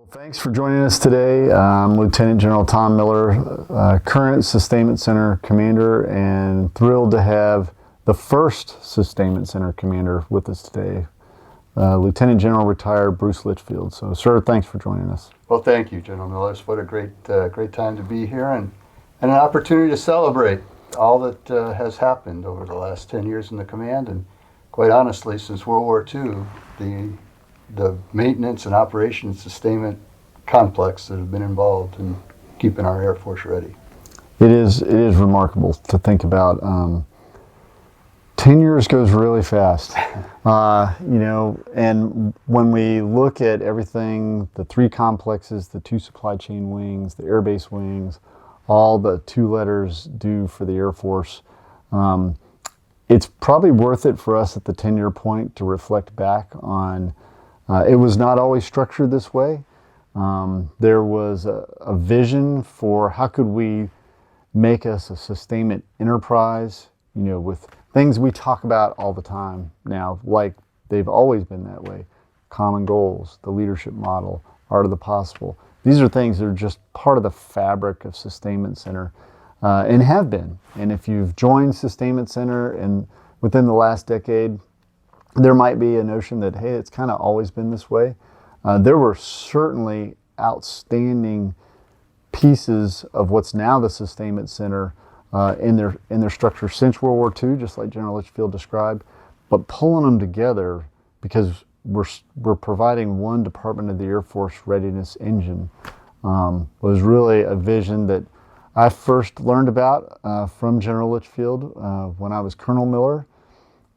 Thanks for joining us today. I'm Lieutenant General Tom Miller, current Sustainment Center Commander, and thrilled to have the first Sustainment Center Commander with us today, Lieutenant General retired Bruce Litchfield. So, sir, thanks for joining us. Well, thank you, General Miller. What a great time to be here, and an opportunity to celebrate all that has happened over the last 10 years in the command, and quite honestly, since World War II, the maintenance and operations sustainment complex that have been involved in keeping our Air Force ready. It is remarkable to think about. 10 years goes really fast, and when we look at everything, the three complexes, the two supply chain wings, the air base wings, all the two letters do for the Air Force, it's probably worth it for us at the 10-year point to reflect back on. It was not always structured this way. There was a vision for how could we make us a sustainment enterprise, with things we talk about all the time now, like they've always been that way. Common goals, the leadership model, art of the possible. These are things that are just part of the fabric of Sustainment Center, and have been. And if you've joined Sustainment Center and within the last decade, there might be a notion that, hey, it's kind of always been this way. There were certainly outstanding pieces of what's now the Sustainment Center in their structure since World War II, just like General Litchfield described, but pulling them together because we're providing one Department of the Air Force readiness engine was really a vision that I first learned about from General Litchfield when I was Colonel Miller,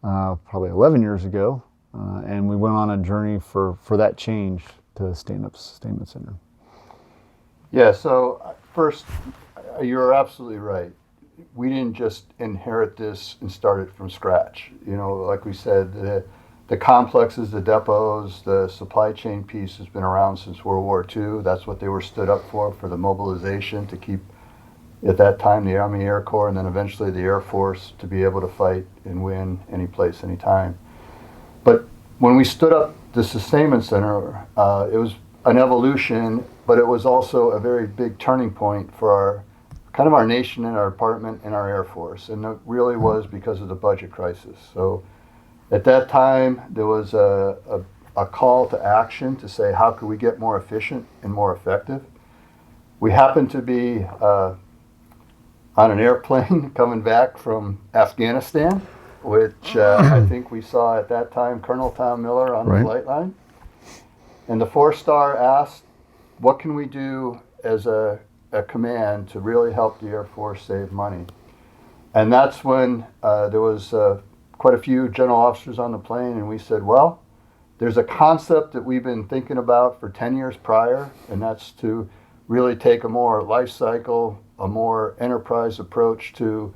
probably 11 years ago, and we went on a journey for that change to stand up Sustainment Center. Yeah, so first, you're absolutely right. We didn't just inherit this and start it from scratch. Like we said, the complexes, the depots, the supply chain piece has been around since World War II. That's what they were stood up for the mobilization to keep, at that time, the Army Air Corps and then eventually the Air Force to be able to fight and win any place, any time. But when we stood up the Sustainment Center, it was an evolution, but it was also a very big turning point for our nation and our department and our Air Force. And it really was because of the budget crisis. So at that time, there was a call to action to say, how could we get more efficient and more effective? We happened to be on an airplane coming back from Afghanistan, which I think we saw at that time Colonel Tom Miller on the flight line. And the four-star asked, what can we do as a command to really help the Air Force save money? And that's when there was quite a few general officers on the plane, and we said, well, there's a concept that we've been thinking about for 10 years prior, and that's to really take a more life cycle, a more enterprise approach to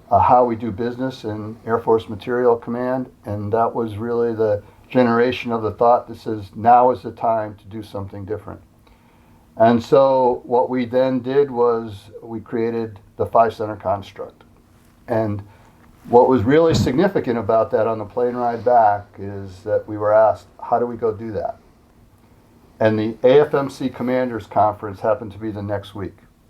how we do business in Air Force Material Command. And that was really the generation of the thought that says, now is the time to do something different. And so what we then did was we created the 5-center construct. And what was really significant about that on the plane ride back is that we were asked, how do we go do that? And the AFMC Commanders Conference happened to be the next week.